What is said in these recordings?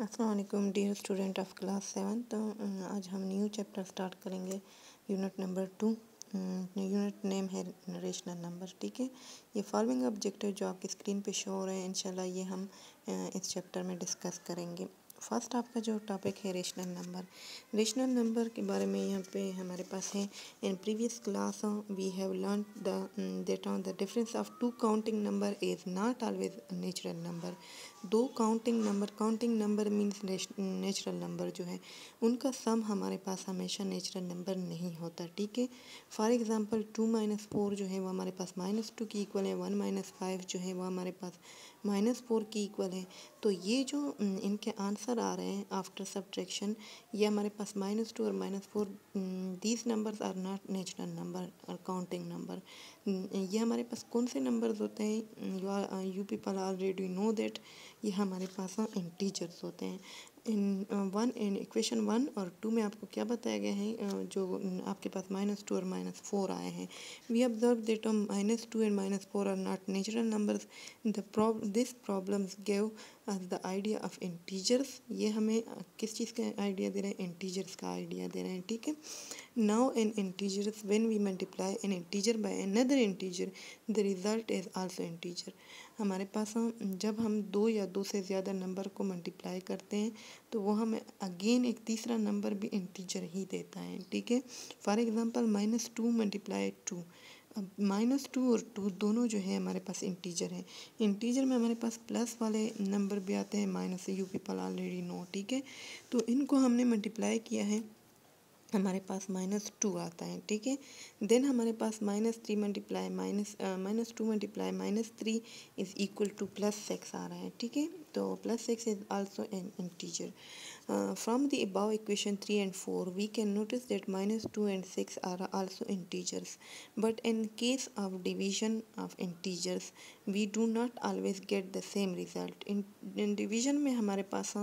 अस्सलाम वालेकुम dear student of class 7। तो आज हम न्यू चैप्टर स्टार्ट करेंगे यूनिट नंबर 2। यूनिट नेम है रेशनल नंबर। ठीक है, ये फॉलोइंग ऑब्जेक्टिव जो आपकी स्क्रीन पे शो हो रहे हैं इंशाल्लाह ये हम इस चैप्टर में डिस्कस करेंगे। फर्स्ट आपका जो टॉपिक है रेशनल नंबर। रेशनल नंबर के बारे में यहाँ पे हमारे पास है in previous class we have learn the difference of two counting number is not always natural number. दो counting number means natural number जो है उनका सम हमारे पास हमेशा नेचुरल नंबर नहीं होता। ठीक है, फॉर एग्जांपल 2 - 4 जो है वो हमारे पास -2 की इक्वल है, 1 - 5 जो है वो हमारे पास -4 की इक्वल है। तो ये जो इनके आंसर आ रहे हैं आफ्टर सब्ट्रैक्शन, ये हमारे पास -2 और -4 these numbers are not natural number और काउंटिंग नंबर। ये हमारे पास कौन से नंबर्स होते हैं? You people already know that ये हमारे पास इंटीजर्स होते हैं। इन इक्वेशन 1 और 2 में आपको क्या बताया गया है? जो आपके पास -2 और -4 आए हैं, we observe that -2 and -4 are not natural numbers. This problems give us the idea of integers. ये हमें किस चीज़ का आइडिया दे रहे हैं? इंटीजर्स का आइडिया दे रहे हैं। ठीक है, now in integers when we multiply an integer by another integer the result is also integer. हमारे पास जब हम दो या दो से ज़्यादा नंबर को मल्टीप्लाई करते हैं तो वो हमें अगेन एक तीसरा नंबर भी इंटीजर ही देता है। ठीक है, फॉर एग्जांपल -2 × 2। अब -2 और 2 दोनों जो है हमारे पास इंटीजर है। इंटीजर में हमारे पास प्लस वाले नंबर भी आते हैं, माइनस से, यू पीपल ऑलरेडी नो। ठीक है, तो इनको हमने मल्टीप्लाई किया है, हमारे पास -2 आता है। ठीक है, देन हमारे पास -3 multiply -2 multiply -3 is equal to +6 आ रहा है। ठीक है, तो +6 is also an integer. From the above equation 3 and 4 we can notice that -2 and 6 are also integers, but in case of division of integers we do not always get the same result. in division में हमारे पास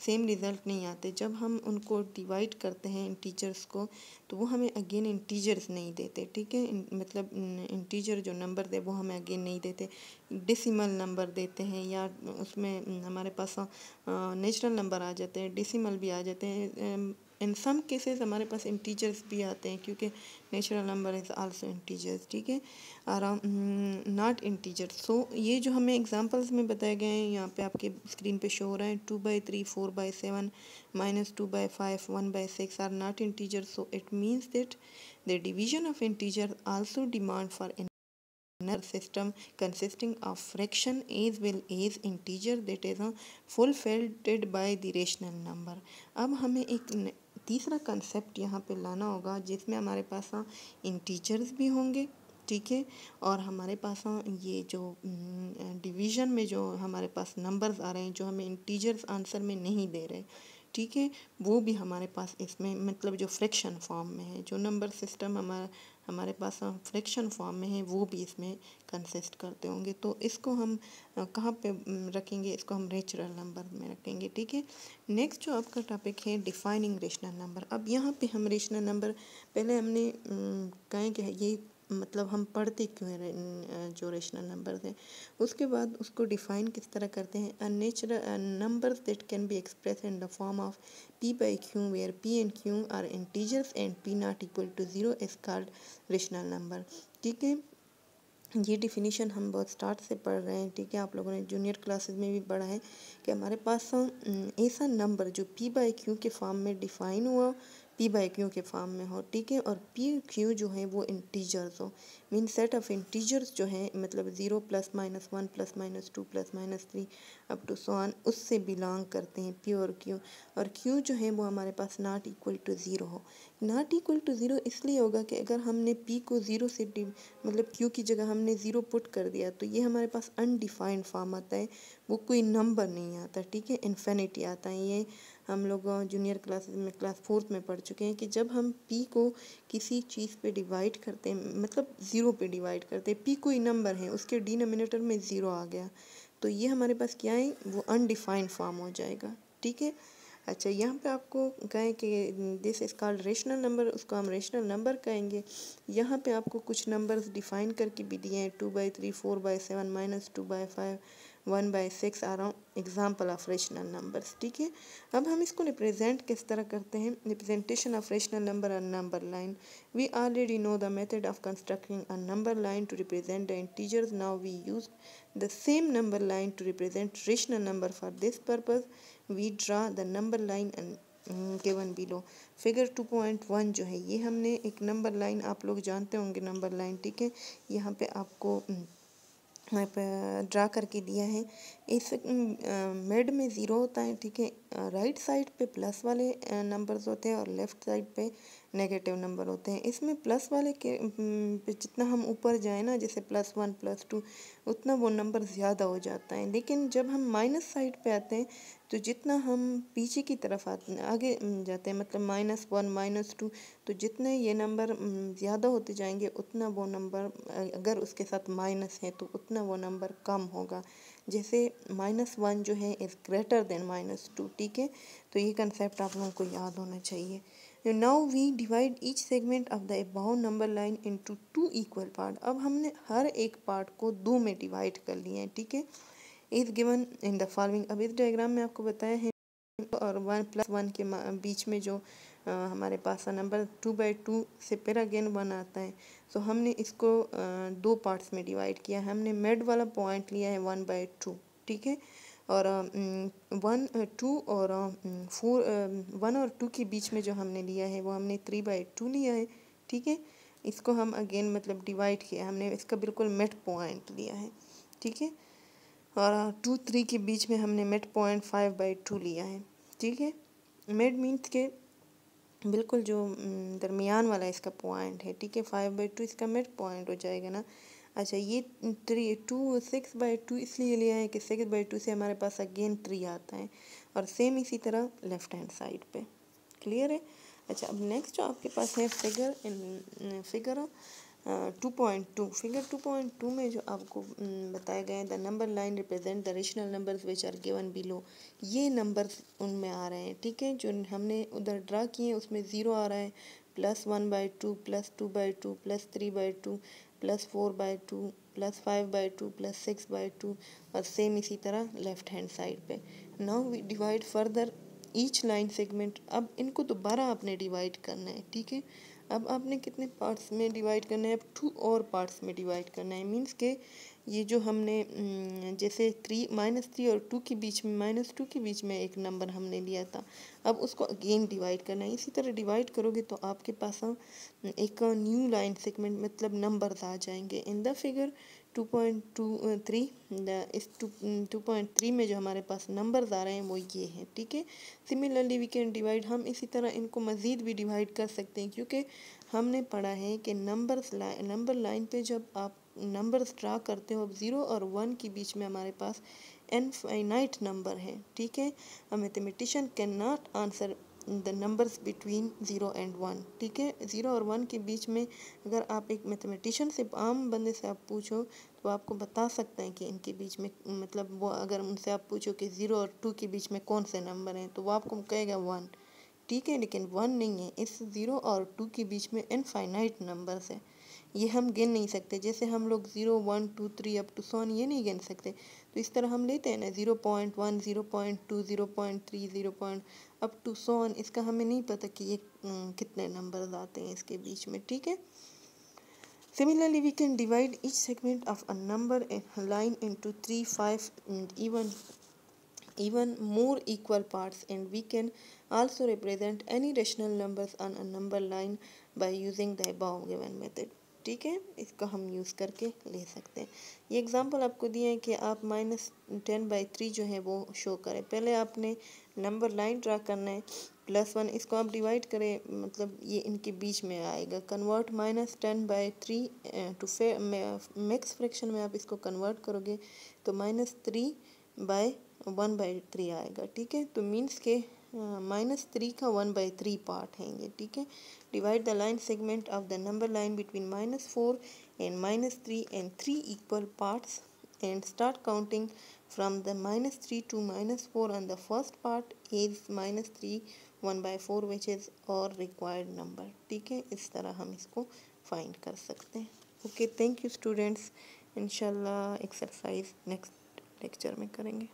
same result नहीं आते। जब हम उनको divide करते हैं integers को तो वो हमें अगेन इंटीजर्स नहीं देते। ठीक है, मतलब इंटीजर जो नंबर दे वो हमें अगेन नहीं देते, डेसिमल नंबर देते हैं, या उसमें हमारे पास नेचुरल नंबर आ जाते हैं, डेसिमल भी आ जाते हैं। इन सम केसेस हमारे पास इंटीजर्स भी आते हैं क्योंकि natural number is also integers. ठीक है, नॉट इंटीजर्स। सो ये जो हमें एग्जांपल्स में बताए गए हैं यहाँ पे आपके स्क्रीन पे शो हो रहा है, 2/3, 4/7, -2/5, 1/6 are not integers. So it means that the division of integer also demand for system consisting of fraction as well as integer that is fulfilled by the rational number। अब हमें एक तीसरा concept यहाँ पे लाना होगा जिसमें हमारे पास इंटीजर्स भी होंगे। ठीक है, और हमारे पास ये जो डिवीज़न में जो हमारे पास नंबर्स आ रहे हैं जो हमें इंटीजर्स आंसर में नहीं दे रहे, ठीक है, वो भी हमारे पास इसमें मतलब जो फ्रैक्शन फॉर्म में है, जो नंबर सिस्टम हमारे पास फ्रैक्शन फॉर्म में है वो भी इसमें कंसिस्ट करते होंगे। तो इसको हम कहाँ पे रखेंगे? इसको हम नेचुरल नंबर में रखेंगे। ठीक है, नेक्स्ट जो आपका टॉपिक है डिफाइनिंग रेशनल नंबर। अब यहाँ पे हम रेशनल नंबर पहले हमने कहें कि ये मतलब हम पढ़ते क्यों हैं जो रेशनल नंबर हैं, उसके बाद उसको डिफ़ाइन किस तरह करते हैं। A natural numbers that can be express in the form of p/q where p and q are integers and p not equal to 0 is called rational number. ठीक है, ये डिफिनीशन हम बहुत स्टार्ट से पढ़ रहे हैं। ठीक है, आप लोगों ने जूनियर क्लासेस में भी पढ़ा है कि हमारे पास ऐसा नंबर जो p/q के फॉर्म में डिफ़ाइन हुआ, p/q के फॉर्म में हो। ठीक है, और p/q जो है वो इंटीजर्स हो, मीन सेट ऑफ इंटीजर्स जो है मतलब 0 +, -1 +, -2 + -3 अप टू सो ऑन, उससे बिलोंग करते हैं p और q। और q जो है वो हमारे पास नॉट इक्वल टू 0 हो। नॉट इक्वल टू 0 इसलिए होगा कि अगर हमने p को 0 से मतलब q की जगह हमने 0 पुट कर दिया तो ये हमारे पास अनडिफाइंड फॉर्म आता है, वो कोई नंबर नहीं आता। ठीक है, इन्फिनिटी आता है। ये हम लोग जूनियर क्लासेस में क्लास 4th में पढ़ चुके हैं कि जब हम p को किसी चीज़ पे डिवाइड करते हैं, मतलब 0 पे डिवाइड करते हैं, p कोई नंबर है, उसके डिनोमिनेटर में 0 आ गया तो ये हमारे पास क्या है, वो अनडिफाइंड फॉर्म हो जाएगा। ठीक है, अच्छा, यहाँ पे आपको कहें कि this is called rational number, उसको हम रेशनल नंबर कहेंगे। यहाँ पे आपको कुछ नंबर्स डिफ़ाइन करके भी दिए हैं, 2/3, 4/7, -2/5, 1/6 are example of rational numbers. ठीक है, अब हम इसको रिप्रेजेंट किस तरह करते हैं, रिप्रेजेंटेशन ऑफ रेशनल नंबर और number line. We already know the method of constructing a number line to represent the integers. Now we use the same number line to represent rational number. For this purpose, we draw the number line and given below. Figure 2.1 जो है ये हमने एक number line, आप लोग जानते होंगे number line. ठीक है, यहाँ पे आपको ड्रा करके दिया है। इस मिड में ज़ीरो होता है। ठीक है, राइट साइड पे प्लस वाले नंबर्स होते हैं और लेफ़्ट साइड पे नेगेटिव नंबर होते हैं। इसमें प्लस वाले के पे जितना हम ऊपर जाए ना, जैसे +1 +2, उतना वो नंबर ज़्यादा हो जाता है। लेकिन जब हम माइनस साइड पे आते हैं तो जितना हम पीछे की तरफ आगे जाते हैं, मतलब -1 -2, तो जितने ये नंबर ज़्यादा होते जाएंगे उतना वो नंबर, अगर उसके साथ माइनस है तो उतना वो नंबर कम होगा। जैसे -1 जो है इज़ ग्रेटर देन -2। ठीक है, तो ये कंसेप्ट आप लोगों को याद होना चाहिए। Now we divide each segment of the above number line into 2 equal part. अब हमने हर एक पार्ट को 2 में डिवाइड कर लिया है। ठीक है, is given in the following. अब इस डायग्राम में आपको बताया है और 1+1 के बीच में जो हमारे पास नंबर 2/2 से फिर अगेन 1 आता है। सो हमने इसको 2 पार्ट्स में डिवाइड किया। हमने मिड वाला पॉइंट लिया है 1/2। ठीक है, और 1 और 1 और 2 के बीच में जो हमने लिया है वो हमने 3/2 लिया है। ठीक है, इसको हम अगेन मतलब डिवाइड किया, हमने इसका बिल्कुल मिड पॉइंट लिया है। ठीक है, और 2 3 के बीच में हमने मिड पॉइंट 5/2 लिया है। ठीक है, मिड मीन्स के बिल्कुल जो दरमियान वाला इसका पॉइंट है। ठीक है, 5/2 इसका मिड पॉइंट हो जाएगा ना। अच्छा, ये 6/2 इसलिए लिया है कि 6/2 से हमारे पास अगेन 3 आता है, और सेम इसी तरह लेफ्ट हैंड साइड पे। क्लियर है। अच्छा, अब नेक्स्ट जो आपके पास है फिगर 2.2। फिगर 2.2 में जो आपको बताया गया है, the number line represent the rational numbers which are given below. ये नंबर्स उनमें आ रहे हैं। ठीक है, जो हमने उधर ड्रा किए हैं उसमें 0 आ रहा है, +1/2 +2/2 +3/2 +4/2 +5/2 +6/2, और सेम इसी तरह लेफ्ट हैंड साइड पे। Now we divide further each line segment. अब इनको दोबारा आपने डिवाइड करना है। ठीक है, अब आपने कितने पार्ट्स में डिवाइड करना है, अब 2 और पार्ट्स में डिवाइड करना है। मींस के ये जो हमने जैसे -3 और 2 के बीच में, -2 के बीच में एक नंबर हमने लिया था, अब उसको अगेन डिवाइड करना है। इसी तरह डिवाइड करोगे तो आपके पास एक न्यू लाइन सेगमेंट मतलब नंबर्स आ जाएंगे। इन द फिगर 2.23 इस 2.3 में जो हमारे पास नंबर्स आ रहे हैं वो ये हैं। ठीक है, सिमिलरली वी कैन डिवाइड, हम इसी तरह इनको मज़ीद भी डिवाइड कर सकते हैं, क्योंकि हमने पढ़ा है कि नंबर लाइन पे जब आप नंबर्स ड्रा करते हो, अब 0 और 1 के बीच में हमारे पास इनफाइनाइट नंबर है। ठीक है, अ mathematician can not answer the numbers between 0 and 1। ठीक है, 0 और 1 के बीच में अगर आप एक मैथमेटिशियन से, आम बंदे से आप पूछो तो आपको बता सकते हैं कि इनके बीच में, मतलब वो अगर उनसे आप पूछो कि 0 और 2 के बीच में कौन से नंबर हैं, तो वो आपको कहेगा 1। ठीक है, लेकिन 1 नहीं है, इस 0 और 2 के बीच में इनफाइनाइट नंबर्स है, ये हम गिन नहीं सकते। जैसे हम लोग 0 1 2 3 अप टू सोन ये नहीं गिन सकते, तो इस तरह हम लेते हैं ना 0.1 0.2 0.3 0. अप टू सोन, इसका हमें नहीं पता कि ये कितने नंबर आते हैं इसके बीच में। ठीक है, Similarly, we can divide each segment of a number line into 3, 5, and even more equal parts, and we can also represent any rational numbers on a number line by using the above given method. ठीक है, इसको हम use करके ले सकते हैं। ये example आपको दिए हैं कि आप -10/3 जो है वो शो करें। पहले आपने नंबर लाइन ड्रा करना है, +1, इसको आप डिवाइड करें, मतलब ये इनके बीच में आएगा। कन्वर्ट -10/3 टू मिक्स फ्रैक्शन में आप इसको कन्वर्ट करोगे तो -3/1/3 आएगा। ठीक है, तो मीन्स के -3 का 1/3 पार्ट है ये। ठीक है, divide the line segment of the number line between -4 and -3 and 3 equal parts and start counting from the -3 to -4 on the first part is -3 1/4 which is our required number. ठीक है, इस तरह हम इसको फाइंड कर सकते हैं। Okay, thank you students. इंशाल्लाह एक्सरसाइज नेक्स्ट लेक्चर में करेंगे।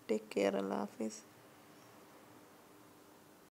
टेक केयर, अल्लाह हाफिज़।